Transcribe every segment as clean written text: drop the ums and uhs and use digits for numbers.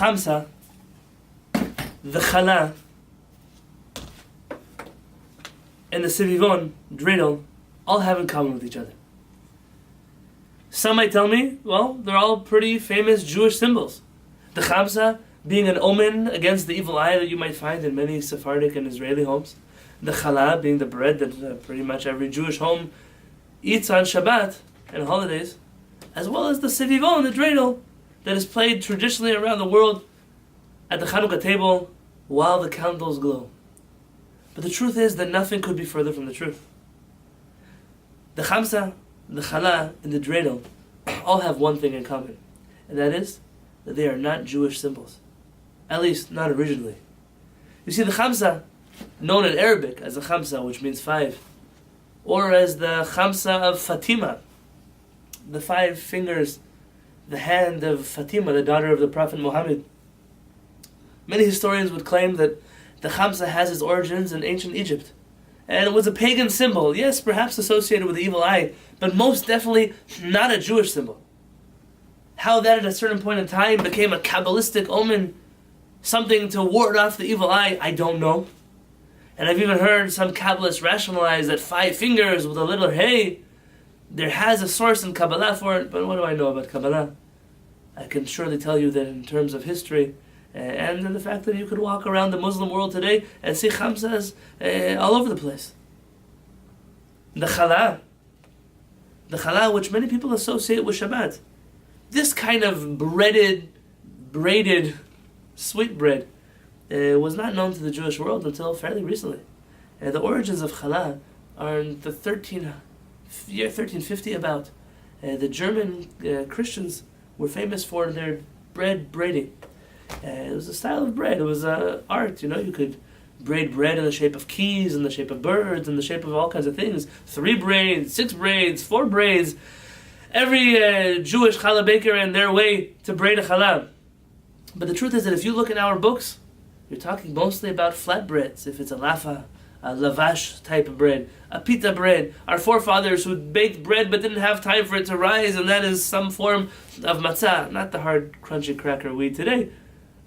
Chamsa, the Chala, and the Sivivon, dreidel, all have in common with each other. Some might tell me, well, they're all pretty famous Jewish symbols. The Chamsa being an omen against the evil eye that you might find in many Sephardic and Israeli homes. The Challah being the bread that pretty much every Jewish home eats on Shabbat and holidays. As well as the Sivivon, the dreidel, that is played traditionally around the world at the Chanukah table while the candles glow. But the truth is that nothing could be further from the truth. The Chamsa, the Challah, and the dreidel all have one thing in common, and that is that they are not Jewish symbols. At least, not originally. You see, the Chamsa, known in Arabic as the Chamsa, which means 5, or as the Chamsa of Fatima, the 5 fingers, the hand of Fatima, the daughter of the Prophet Muhammad. Many historians would claim that the Chamsa has its origins in ancient Egypt. And it was a pagan symbol, yes, perhaps associated with the evil eye, but most definitely not a Jewish symbol. How that at a certain point in time became a Kabbalistic omen, something to ward off the evil eye, I don't know. And I've even heard some Kabbalists rationalize that 5 fingers with a little hey, there has a source in Kabbalah for it, but what do I know about Kabbalah? I can surely tell you that in terms of history, and the fact that you could walk around the Muslim world today and see Chamsas all over the place. The Challah, which many people associate with Shabbat. This kind of braided sweet bread was not known to the Jewish world until fairly recently. The origins of Challah are in the year 1350 about. The German Christians were famous for their bread braiding. It was a style of bread. It was art. You could braid bread in the shape of keys, in the shape of birds, in the shape of all kinds of things. 3 braids, 6 braids, 4 braids. Every Jewish challah baker and their way to braid a challah. But the truth is that if you look in our books, you're talking mostly about flatbreads. If it's a lafa, a lavash type of bread, a pita bread. Our forefathers who baked bread but didn't have time for it to rise, and that is some form of matzah, not the hard, crunchy cracker we eat today,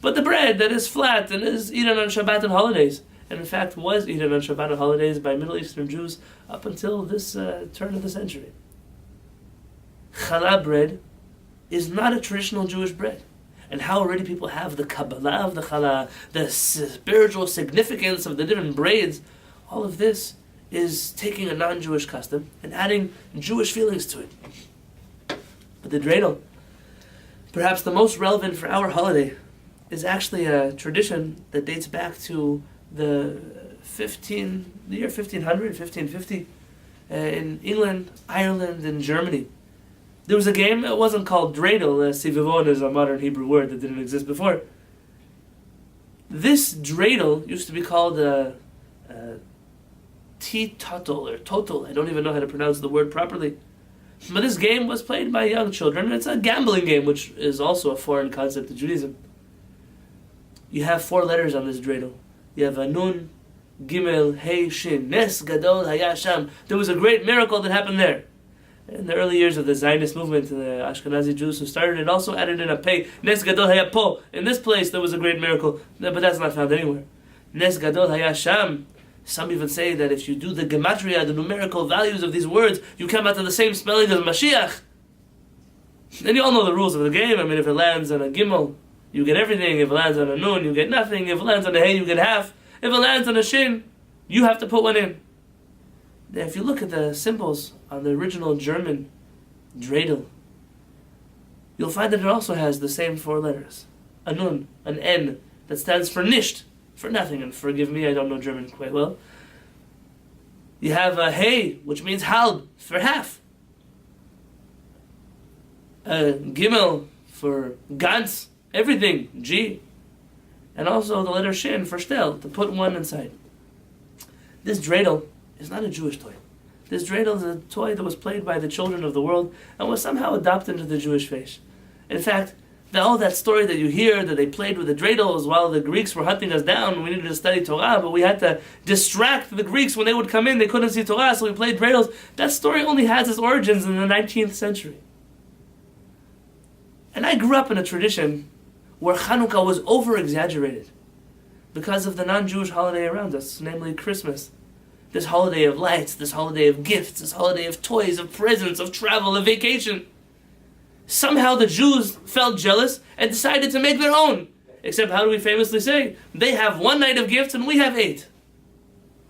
but the bread that is flat and is eaten on Shabbat and holidays. And in fact was eaten on Shabbat and holidays by Middle Eastern Jews up until this turn of the century. Challah bread is not a traditional Jewish bread. And how already people have the Kabbalah of the Challah, the spiritual significance of the different braids, all of this is taking a non-Jewish custom and adding Jewish feelings to it. But the dreidel, perhaps the most relevant for our holiday, is actually a tradition that dates back to the year 1500, 1550, in England, Ireland, and Germany. There was a game, it wasn't called dreidel, sivivon is a modern Hebrew word that didn't exist before. This dreidel used to be called teetotal or total, I don't even know how to pronounce the word properly. But this game was played by young children. It's a gambling game, which is also a foreign concept to Judaism. You have 4 letters on this dreidel. You have a nun, gimel, hey, shin, nes gadol haya sham. There was a great miracle that happened there. In the early years of the Zionist movement, the Ashkenazi Jews who started it also added in a pei, nes gadol haya po. In this place there was a great miracle, but that's not found anywhere. Nes gadol haya sham. Some even say that if you do the gematria, the numerical values of these words, you come out to the same spelling as Mashiach. And you all know the rules of the game. I mean, if it lands on a gimel, you get everything. If it lands on a nun, you get nothing. If it lands on a hey, you get half. If it lands on a shin, you have to put one in. If you look at the symbols on the original German dreidel, you'll find that it also has the same 4 letters. A nun, an N, that stands for nicht, for nothing, and forgive me, I don't know German quite well. You have a hey, which means halb, for half. A gimel, for ganz, everything, G. And also the letter shin, for shtel, to put one inside. This dreidel is not a Jewish toy. This dreidel is a toy that was played by the children of the world and was somehow adopted into the Jewish faith. In fact, all that story that you hear that they played with the dreidels while the Greeks were hunting us down, we needed to study Torah, but we had to distract the Greeks when they would come in, they couldn't see Torah, so we played dreidels. That story only has its origins in the 19th century. And I grew up in a tradition where Chanukah was over-exaggerated because of the non-Jewish holiday around us, namely Christmas. This holiday of lights, this holiday of gifts, this holiday of toys, of presents, of travel, of vacation. Somehow the Jews felt jealous and decided to make their own. Except, how do we famously say? They have one night of gifts and we have 8.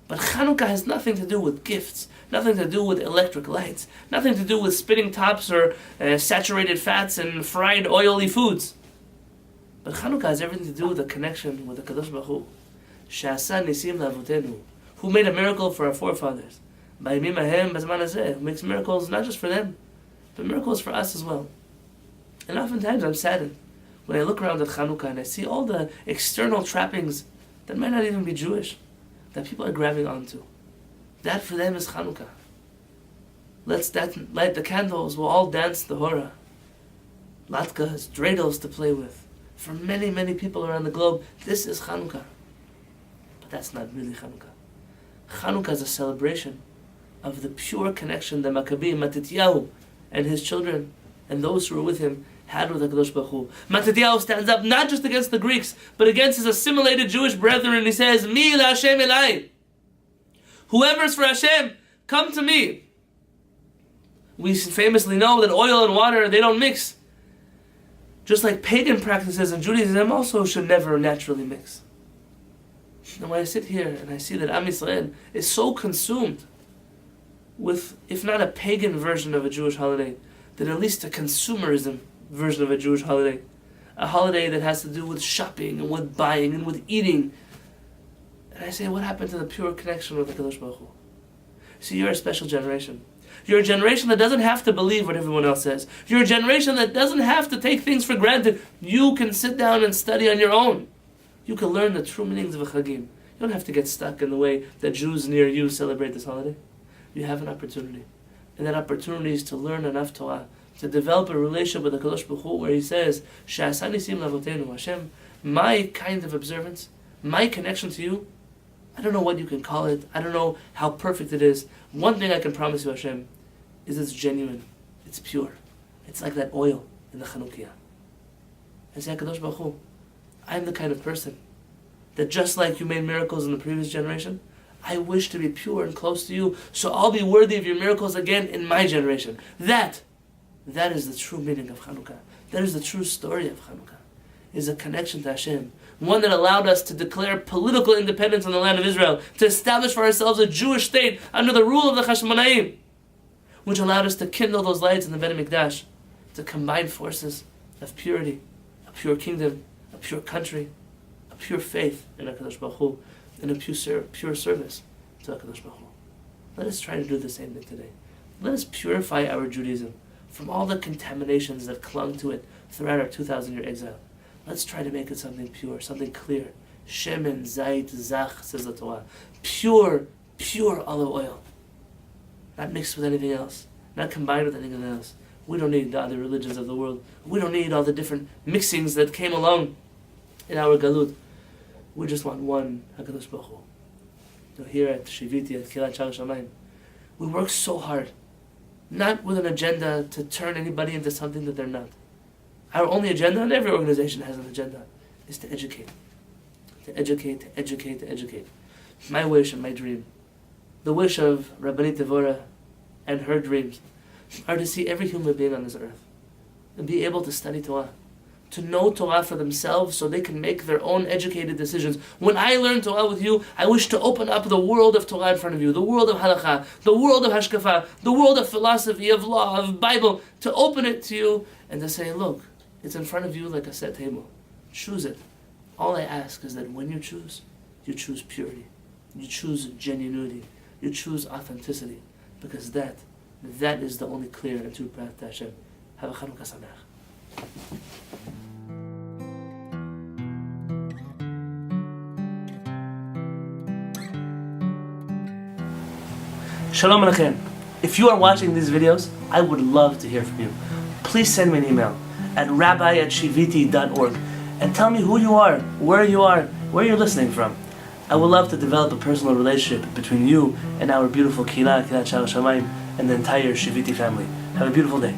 But Chanukah has nothing to do with gifts, nothing to do with electric lights, nothing to do with spinning tops or saturated fats and fried oily foods. But Chanukah has everything to do with a connection with the Kadosh Baruch Hu. She'asa nisim lavotenu, who made a miracle for our forefathers. B'yamim hahem b'zman hazeh, who makes miracles not just for them, but miracles for us as well. And oftentimes I'm saddened when I look around at Chanukah and I see all the external trappings that might not even be Jewish, that people are grabbing onto. That for them is Chanukah. Let's light the candles, we'll all dance the hora. Latkes, dreidels to play with. For many, many people around the globe, this is Chanukah. But that's not really Chanukah. Chanukah is a celebration of the pure connection that Maccabim, Matityahu, and his children, and those who were with him, had with HaKadosh Baruch Hu. Matityahu stands up not just against the Greeks, but against his assimilated Jewish brethren, and he says, Mi la Hashem elai. Whoever's for Hashem, come to me. We famously know that oil and water, they don't mix. Just like pagan practices in Judaism also should never naturally mix. And when I sit here and I see that Am Yisrael is so consumed with, if not a pagan version of a Jewish holiday, then at least a consumerism version of a Jewish holiday. A holiday that has to do with shopping and with buying and with eating. And I say, what happened to the pure connection with the Kadosh Baruch Hu? See, you're a special generation. You're a generation that doesn't have to believe what everyone else says. You're a generation that doesn't have to take things for granted. You can sit down and study on your own. You can learn the true meanings of a chagim. You don't have to get stuck in the way that Jews near you celebrate this holiday. You have an opportunity. And that opportunity is to learn enough Torah, to develop a relationship with the Kadosh Baruch Hu where he says, She'asa nisim lavotenu, Hashem, my kind of observance, my connection to you, I don't know what you can call it. I don't know how perfect it is. One thing I can promise you, Hashem, is it's genuine. It's pure. It's like that oil in the Chanukah. I say, HaKadosh Baruch Hu, I'm the kind of person that just like you made miracles in the previous generation, I wish to be pure and close to you, so I'll be worthy of your miracles again in my generation. That is the true meaning of Chanukah. That is the true story of Chanukah. Is a connection to Hashem. One that allowed us to declare political independence on the land of Israel, to establish for ourselves a Jewish state under the rule of the HaShamayim, which allowed us to kindle those lights in the Beit HaMikdash, to combine forces of purity, a pure kingdom, a pure country, a pure faith in HaKadosh Baruch Hu, and a pure service to HaKadosh Baruch Hu. Let us try to do the same thing today. Let us purify our Judaism from all the contaminations that clung to it throughout our 2,000-year exile. Let's try to make it something pure, something clear. Shemen, Zayit, Zach, says the Torah. Pure olive oil. Not mixed with anything else. Not combined with anything else. We don't need the other religions of the world. We don't need all the different mixings that came along in our galut. We just want one HaKadosh Baruch Hu. Here at Shiviti, at Kehillat Shaar HaShamayim, we work so hard, not with an agenda to turn anybody into something that they're not. Our only agenda, and every organization has an agenda, is to educate. To educate, to educate, to educate. My wish and my dream, the wish of Rabbanit Devora and her dreams, are to see every human being on this earth and be able to study Torah, to know Torah for themselves so they can make their own educated decisions. When I learn Torah with you, I wish to open up the world of Torah in front of you, the world of halakha, the world of hashkafa, the world of philosophy, of law, of Bible, to open it to you and to say, look, it's in front of you like a set table. Choose it. All I ask is that when you choose purity, you choose genuinity, you choose authenticity, because that is the only clear and true path to Hashem. Have a Chanukah Sameach. Shalom Aleichem. If you are watching these videos, I would love to hear from you. Please send me an email at rabbi@shiviti.org and tell me who you are, where you're listening from. I would love to develop a personal relationship between you and our beautiful Kehillat, Kehillat Shaar HaShamayim, and the entire Shiviti family. Have a beautiful day.